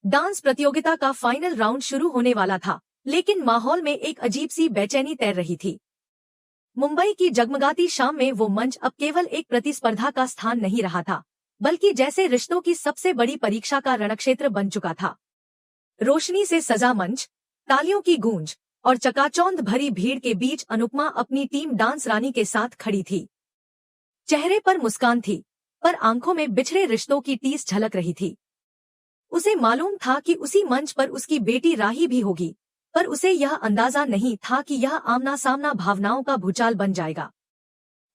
Dance प्रतियोगिता का final round शुरू होने वाला था, लेकिन माहौल में एक अजीब सी बेचैनी तैर रही थी। मुंबई की जगमगाती शाम में वो मंच अब केवल एक प्रतिस्पर्धा का स्थान नहीं रहा था, बल्कि जैसे रिश्तों की सबसे बड़ी परीक्षा का रणक्षेत्र बन चुका था। रोशनी से सजा मंच, तालियों की गूंज और चकाचौंध भरी भीड़ के बीच अनुपमा अपनी टीम डांस रानी के साथ खड़ी थी। चेहरे पर मुस्कान थी, पर आंखों में बिछड़े रिश्तों की टीस झलक रही थी। उसे मालूम था कि उसी मंच पर उसकी बेटी राही भी होगी, पर उसे यह अंदाजा नहीं था कि यह आमना सामना भावनाओं का भूचाल बन जाएगा।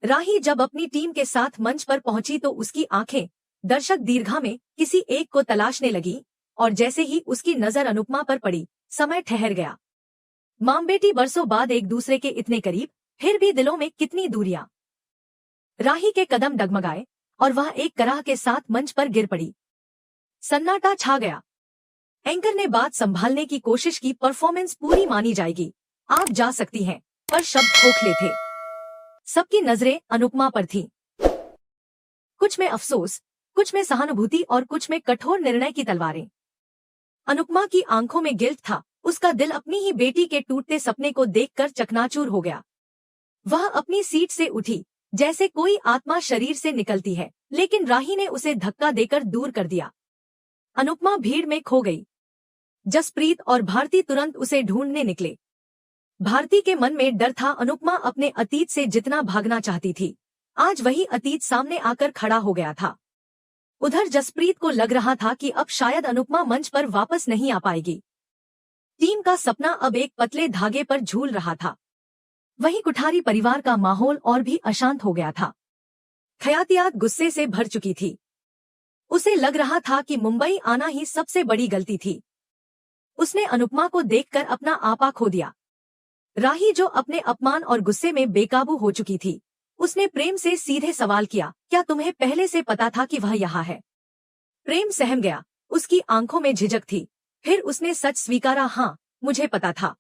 राही जब अपनी टीम के साथ मंच पर पहुंची तो उसकी आंखें दर्शक दीर्घा में किसी एक को तलाशने लगी, और जैसे ही उसकी नजर अनुपमा पर पड़ी, समय ठहर गया। मां बेटी बरसों बाद एक दूसरे के इतने करीब, फिर भी दिलों में कितनी दूरियां। राही के कदम डगमगाए और वह एक कराह के साथ मंच पर गिर पड़ी। सन्नाटा छा गया। एंकर ने बात संभालने की कोशिश की, परफॉर्मेंस पूरी मानी जाएगी, आप जा सकती हैं, पर शब्द खोखले थे। सबकी नजरें अनुपमा पर थीं। कुछ में अफसोस, कुछ में सहानुभूति और कुछ में कठोर निर्णय की तलवारें। अनुपमा की आंखों में गिल्ट था, उसका दिल अपनी ही बेटी के टूटते सपने को देखकर चकनाचूर हो गया। वह अपनी सीट से उठी, जैसे कोई आत्मा शरीर से निकलती है, लेकिन राही ने उसे धक्का देकर दूर कर दिया। अनुपमा भीड़ में खो गई। जसप्रीत और भारती तुरंत उसे ढूंढने निकले। भारती के मन में डर था। अनुपमा अपने अतीत से जितना भागना चाहती थी, आज वही अतीत सामने आकर खड़ा हो गया था। उधर जसप्रीत को लग रहा था कि अब शायद अनुपमा मंच पर वापस नहीं आ पाएगी। टीम का सपना अब एक पतले धागे पर झूल रहा था। वहीं कुठारी परिवार का माहौल और भी अशांत हो गया था। खयातियात गुस्से से भर चुकी थी। उसे लग रहा था कि मुंबई आना ही सबसे बड़ी गलती थी। उसने अनुपमा को देखकर अपना आपा खो दिया। राही जो अपने अपमान और गुस्से में बेकाबू हो चुकी थी, उसने प्रेम से सीधे सवाल किया, क्या तुम्हें पहले से पता था कि वह यहाँ है? प्रेम सहम गया, उसकी आंखों में झिझक थी। फिर उसने सच स्वीकारा, हाँ, मुझे पता था।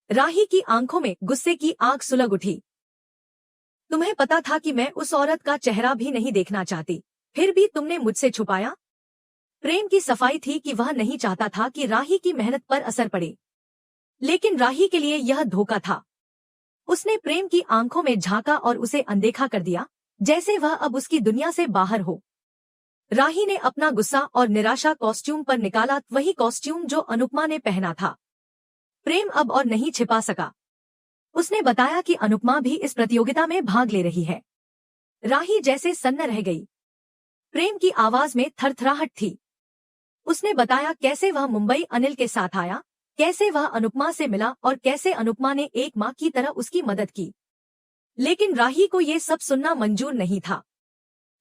राही की आंखों में गुस्से की आग सुलग उठी। तुम्हें पता था कि मैं उस औरत का चेहरा भी नहीं देखना चाहती, फिर भी तुमने मुझसे छुपाया? प्रेम की सफाई थी कि वह नहीं चाहता था कि राही की मेहनत पर असर पड़े, लेकिन राही के लिए यह धोखा था। उसने प्रेम की आंखों में झांका और उसे अनदेखा कर दिया, जैसे वह अब उसकी दुनिया से बाहर हो। राही ने अपना गुस्सा और निराशा कॉस्ट्यूम पर निकाला, वही कॉस्ट्यूम जो अनुपमा ने पहना था। प्रेम अब और नहीं छिपा सका। उसने बताया कि अनुपमा भी इस प्रतियोगिता में भाग ले रही है। राही जैसे सन्न रह गई। प्रेम की आवाज में थरथराहट थी। उसने बताया कैसे वह मुंबई अनिल के साथ आया, कैसे वह अनुपमा से मिला और कैसे अनुपमा ने एक मां की तरह उसकी मदद की। लेकिन राही को ये सब सुनना मंजूर नहीं था।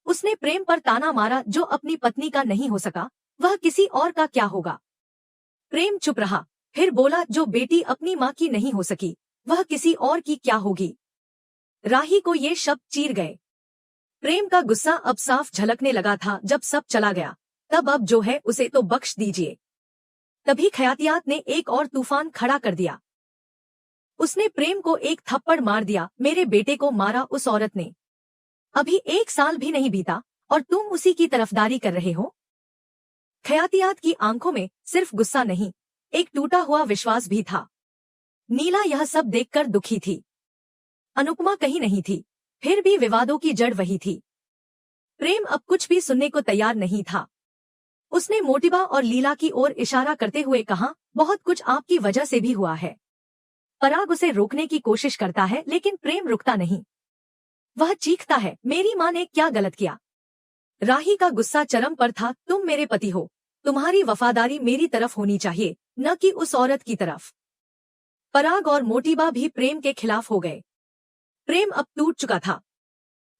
उसने प्रेम पर ताना मारा, जो अपनी पत्नी का नहीं हो सका, वह किसी और का क्या होगा? प्रेम चुप रहा, फिर बोला, जो बेटी अपनी मां की नहीं हो सकी, वह किसी और की क्या होगी? राही को ये शब्द चीर गए। प्रेम का गुस्सा अब साफ झलकने लगा था। जब सब चला गया, तब अब जो है उसे तो बख्श दीजिए। तभी खयातियात ने एक और तूफान खड़ा कर दिया। उसने प्रेम को एक थप्पड़ मार दिया, मेरे बेटे को मारा उस औरत ने। अभी 1 साल भी नहीं बीता और तुम उसी की तरफदारी कर रहे हो। खयातियात की आंखों में सिर्फ गुस्सा नहीं, एक टूटा हुआ विश्वास भी था। नीला यह सब देखकर दुखी थी। अनुपमा कहीं नहीं थी, फिर भी विवादों की जड़ वही थी। प्रेम अब कुछ भी सुनने को तैयार नहीं था। उसने मोटिबा और लीला की ओर इशारा करते हुए कहा, बहुत कुछ आपकी वजह से भी हुआ है। पराग उसे रोकने की कोशिश करता है, लेकिन प्रेम रुकता नहीं। वह चीखता है, मेरी मां ने क्या गलत किया? राही का गुस्सा चरम पर था, तुम मेरे पति हो, तुम्हारी वफादारी मेरी तरफ होनी चाहिए, न कि उस औरत की तरफ। पराग और मोटिबा भी प्रेम के खिलाफ हो गए। प्रेम अब टूट चुका था।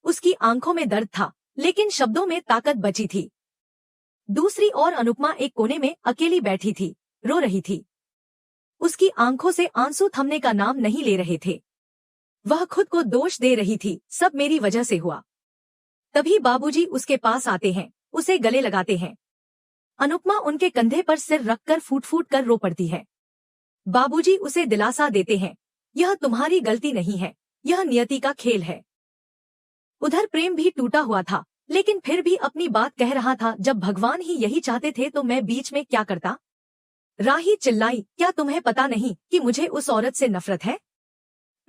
उसकी आंखों में दर्द था, लेकिन शब्दों में ताकत बची थी। दूसरी ओर अनुपमा एक कोने में अकेली बैठी थी, रो रही थी। उसकी आंखों से आंसू थमने का नाम नहीं ले रहे थे। वह खुद को दोष दे रही थी, सब मेरी वजह से हुआ। तभी बाबूजी उसके पास आते हैं, उसे गले लगाते हैं। अनुपमा उनके कंधे पर सिर रखकर फूट फूट कर रो पड़ती है। बाबूजी उसे दिलासा देते हैं, यह तुम्हारी गलती नहीं है, यह नियति का खेल है। उधर प्रेम भी टूटा हुआ था, लेकिन फिर भी अपनी बात कह रहा था। जब भगवान ही यही चाहते थे तो मैं बीच में क्या करता? राही चिल्लाई, क्या तुम्हें पता नहीं कि मुझे उस औरत से नफरत है?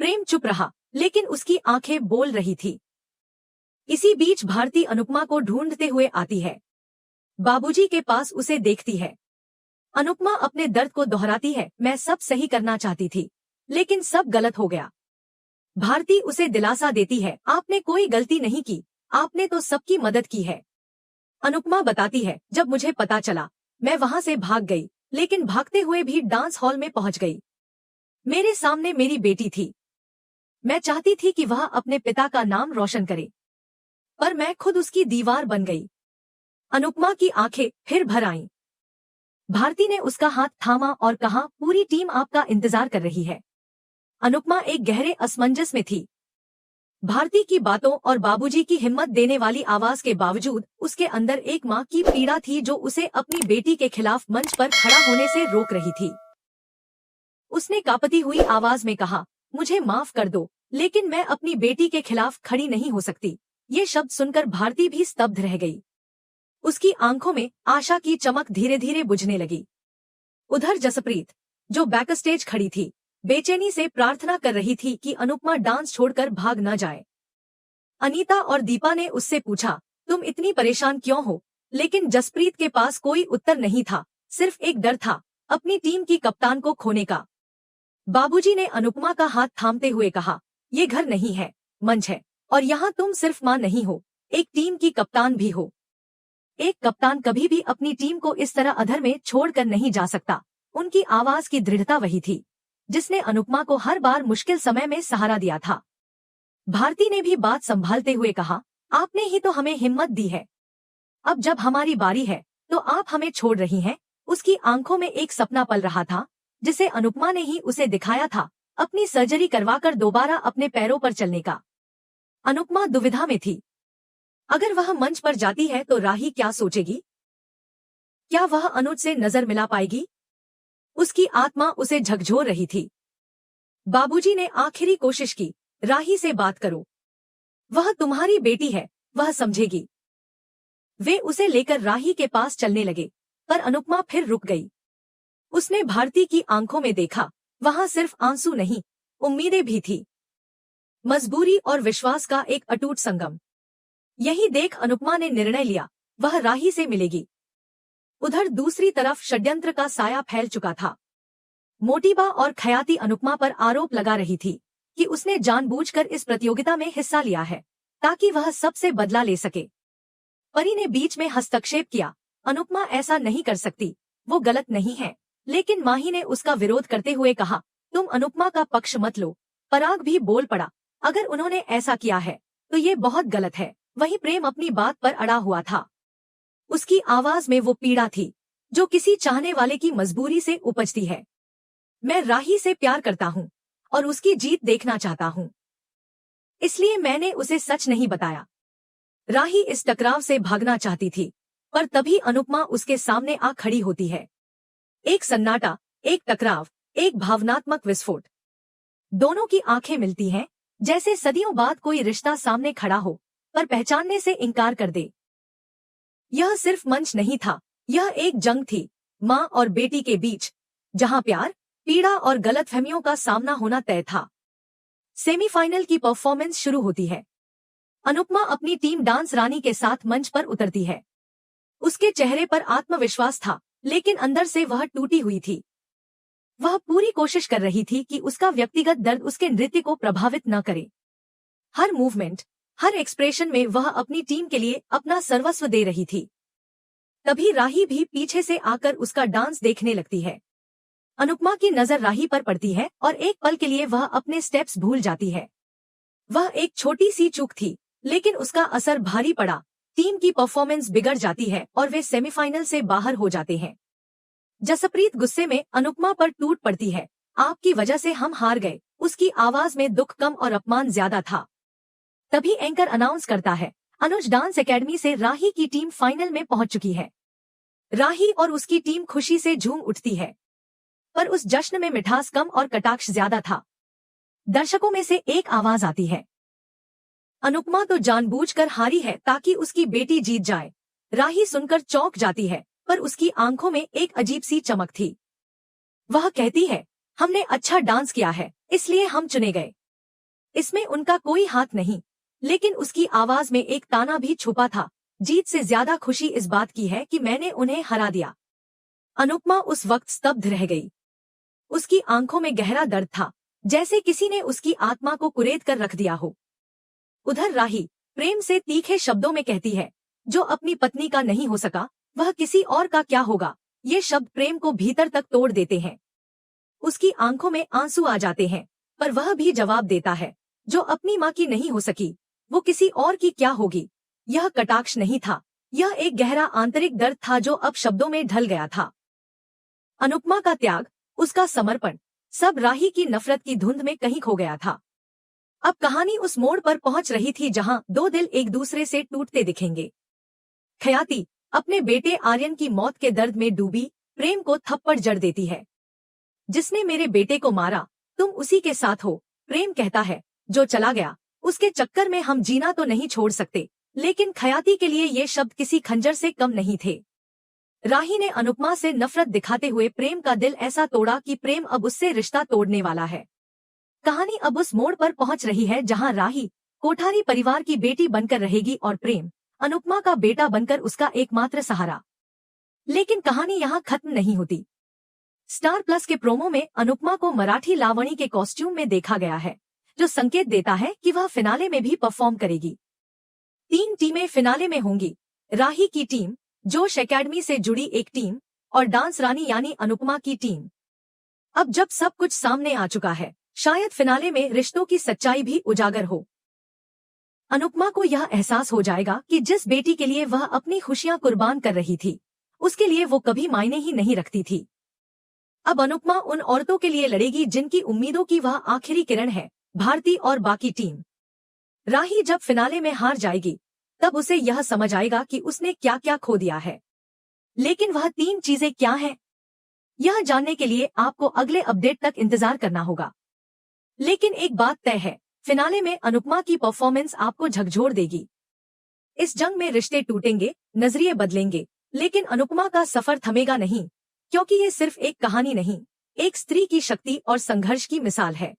प्रेम चुप रहा, लेकिन उसकी आंखें बोल रही थी। इसी बीच भारती अनुपमा को ढूंढते हुए आती है। बाबूजी के पास उसे देखती है। अनुपमा अपने दर्द को दोहराती है, मैं सब सही करना चाहती थी, लेकिन सब गलत हो गया। भारती उसे दिलासा देती है, आपने कोई गलती नहीं की, आपने तो सबकी मदद की है। अनुपमा बताती है, जब मुझे पता चला मैं वहां से भाग गई, लेकिन भागते हुए भी डांस हॉल में पहुंच गई। मेरे सामने मेरी बेटी थी। मैं चाहती थी कि वह अपने पिता का नाम रोशन करे, पर मैं खुद उसकी दीवार बन गई। अनुपमा की आंखें फिर भर आईं। भारती ने उसका हाथ थामा और कहा, पूरी टीम आपका इंतजार कर रही है। अनुपमा एक गहरे असमंजस में थी। भारती की बातों और बाबूजी की हिम्मत देने वाली आवाज के बावजूद उसके अंदर एक मां की पीड़ा थी जो उसे अपनी बेटी के खिलाफ मंच पर खड़ा होने से रोक रही थी। उसने कांपती हुई आवाज में कहा, मुझे माफ कर दो, लेकिन मैं अपनी बेटी के खिलाफ खड़ी नहीं हो सकती। ये शब्द सुनकर भारती भी स्तब्ध रह गई। उसकी आंखों में आशा की चमक धीरे धीरे बुझने लगी। उधर जसप्रीत, जो बैकस्टेज खड़ी थी, बेचैनी से प्रार्थना कर रही थी कि अनुपमा डांस छोड़कर भाग न जाए। अनीता और दीपा ने उससे पूछा, तुम इतनी परेशान क्यों हो? लेकिन जसप्रीत के पास कोई उत्तर नहीं था, सिर्फ एक डर था, अपनी टीम की कप्तान को खोने का। बाबूजी ने अनुपमा का हाथ थामते हुए कहा, ये घर नहीं है, मंच है, और यहाँ तुम सिर्फ मां नहीं हो, एक टीम की कप्तान भी हो। एक कप्तान कभी भी अपनी टीम को इस तरह अधर में छोड़कर नहीं जा सकता। उनकी आवाज की दृढ़ता वही थी जिसने अनुपमा को हर बार मुश्किल समय में सहारा दिया था। भारती ने भी बात संभालते हुए कहा, आपने ही तो हमें हिम्मत दी है, अब जब हमारी बारी है तो आप हमें छोड़ रही हैं। उसकी आंखों में एक सपना पल रहा था जिसे अनुपमा ने ही उसे दिखाया था, अपनी सर्जरी करवाकर दोबारा अपने पैरों पर चलने का। अनुपमा दुविधा में थी। अगर वह मंच पर जाती है तो राही क्या सोचेगी? क्या वह अनुज से नजर मिला पाएगी? उसकी आत्मा उसे झकझोर रही थी। बाबूजी ने आखिरी कोशिश की, राही से बात करो, वह तुम्हारी बेटी है, वह समझेगी। वे उसे लेकर राही के पास चलने लगे, पर अनुपमा फिर रुक गई। उसने भारती की आंखों में देखा, वहां सिर्फ आंसू नहीं, उम्मीदें भी थी, मजबूरी और विश्वास का एक अटूट संगम। यही देख अनुपमा ने निर्णय लिया, वह राही से मिलेगी। उधर दूसरी तरफ षड्यंत्र का साया फैल चुका था। मोटीबा और खयाती अनुपमा पर आरोप लगा रही थी कि उसने जानबूझकर इस प्रतियोगिता में हिस्सा लिया है ताकि वह सबसे बदला ले सके। परी ने बीच में हस्तक्षेप किया, अनुपमा ऐसा नहीं कर सकती, वो गलत नहीं है। लेकिन माही ने उसका विरोध करते हुए कहा, तुम अनुपमा का पक्ष मत लो। पराग भी बोल पड़ा, अगर उन्होंने ऐसा किया है तो ये बहुत गलत है। वही प्रेम अपनी बात पर अड़ा हुआ था। उसकी आवाज में वो पीड़ा थी जो किसी चाहने वाले की मजबूरी से उपजती है। मैं राही से प्यार करता हूँ और उसकी जीत देखना चाहता हूँ, इसलिए मैंने उसे सच नहीं बताया। राही इस टकराव से भागना चाहती थी, पर तभी अनुपमा उसके सामने आ खड़ी होती है। एक सन्नाटा, एक टकराव, एक भावनात्मक विस्फोट। दोनों की आंखें मिलती हैं, जैसे सदियों बाद कोई रिश्ता सामने खड़ा हो पर पहचानने से इनकार कर दे। यह सिर्फ मंच नहीं था, यह एक जंग थी, माँ और बेटी के बीच, जहां प्यार, पीड़ा और गलतफहमियों का सामना होना तय था। सेमीफाइनल की परफॉर्मेंस शुरू होती है। अनुपमा अपनी टीम डांस रानी के साथ मंच पर उतरती है। उसके चेहरे पर आत्मविश्वास था, लेकिन अंदर से वह टूटी हुई थी। वह पूरी कोशिश कर रही थी कि उसका व्यक्तिगत दर्द उसके नृत्य को प्रभावित न करे। हर मूवमेंट, हर एक्सप्रेशन में वह अपनी टीम के लिए अपना सर्वस्व दे रही थी। तभी राही भी पीछे से आकर उसका डांस देखने लगती है। अनुपमा की नजर राही पर पड़ती है और एक पल के लिए वह अपने स्टेप्स भूल जाती है। वह एक छोटी सी चूक थी, लेकिन उसका असर भारी पड़ा। टीम की परफॉर्मेंस बिगड़ जाती है और वे सेमीफाइनल से बाहर हो जाते हैं। जसप्रीत गुस्से में अनुपमा पर टूट पड़ती है, आपकी वजह से हम हार गए। उसकी आवाज में दुख कम और अपमान ज्यादा था। तभी एंकर अनाउंस करता है, अनुज डांस एकेडमी से राही की टीम फाइनल में पहुंच चुकी है। राही और उसकी टीम खुशी से झूम उठती है, पर उस जश्न में मिठास कम और कटाक्ष ज्यादा था। दर्शकों में से एक आवाज आती है, अनुपमा तो जानबूझकर हारी है ताकि उसकी बेटी जीत जाए। राही सुनकर चौंक जाती है, पर उसकी आंखों में एक अजीब सी चमक थी। वह कहती है, हमने अच्छा डांस किया है, इसलिए हम चुने गए। इसमें उनका कोई हाथ नहीं, लेकिन उसकी आवाज में एक ताना भी छुपा था। जीत से ज्यादा खुशी इस बात की है कि मैंने उन्हें हरा दिया। अनुपमा उस वक्त स्तब्ध रह गई। उसकी आंखों में गहरा दर्द था, जैसे किसी ने उसकी आत्मा को कुरेद कर रख दिया हो। उधर राही प्रेम से तीखे शब्दों में कहती है, जो अपनी पत्नी का नहीं हो सका, वह किसी और का क्या होगा। ये शब्द प्रेम को भीतर तक तोड़ देते हैं। उसकी आंखों में आंसू आ जाते हैं, पर वह भी जवाब देता है, जो अपनी माँ की नहीं हो सकी, वो किसी और की क्या होगी। यह कटाक्ष नहीं था, यह एक गहरा आंतरिक दर्द था जो अब शब्दों में ढल गया था। अनुपमा का त्याग, उसका समर्पण, सब राही की नफरत की धुंध में कहीं खो गया था। अब कहानी उस मोड़ पर पहुंच रही थी जहां दो दिल एक दूसरे से टूटते दिखेंगे। ख्याति अपने बेटे आर्यन की मौत के दर्द में डूबी प्रेम को थप्पड़ जड़ देती है। जिसने मेरे बेटे को मारा, तुम उसी के साथ हो, प्रेम कहता है। जो चला गया, उसके चक्कर में हम जीना तो नहीं छोड़ सकते। लेकिन ख्याति के लिए ये शब्द किसी खंजर से कम नहीं थे। राही ने अनुपमा से नफरत दिखाते हुए प्रेम का दिल ऐसा तोड़ा कि प्रेम अब उससे रिश्ता तोड़ने वाला है। कहानी अब उस मोड़ पर पहुंच रही है जहां राही कोठारी परिवार की बेटी बनकर रहेगी और प्रेम अनुपमा का बेटा बनकर उसका एकमात्र सहारा। लेकिन कहानी यहाँ खत्म नहीं होती। स्टार प्लस के प्रोमो में अनुपमा को मराठी लावणी के कॉस्ट्यूम में देखा गया है, जो संकेत देता है कि वह फिनाले में भी परफॉर्म करेगी। 3 टीमें फिनाले में होंगी, राही की टीम, जोश एकेडमी से जुड़ी एक टीम और डांस रानी यानी अनुपमा की टीम। अब जब सब कुछ सामने आ चुका है, शायद फिनाले में रिश्तों की सच्चाई भी उजागर हो। अनुपमा को यह एहसास हो जाएगा कि जिस बेटी के लिए वह अपनी खुशियां कुर्बान कर रही थी, उसके लिए वो कभी मायने ही नहीं रखती थी। अब अनुपमा उन औरतों के लिए लड़ेगी जिनकी उम्मीदों की वह आखिरी किरण है, भारती और बाकी टीम। राही जब फिनाले में हार जाएगी, तब उसे यह समझ आएगा कि उसने क्या क्या खो दिया है। लेकिन वह 3 चीजें क्या हैं? यह जानने के लिए आपको अगले अपडेट तक इंतजार करना होगा। लेकिन एक बात तय है, फिनाले में अनुपमा की परफॉर्मेंस आपको झकझोर देगी। इस जंग में रिश्ते टूटेंगे, नजरिए बदलेंगे, लेकिन अनुपमा का सफर थमेगा नहीं, क्योंकि ये सिर्फ एक कहानी नहीं, एक स्त्री की शक्ति और संघर्ष की मिसाल है।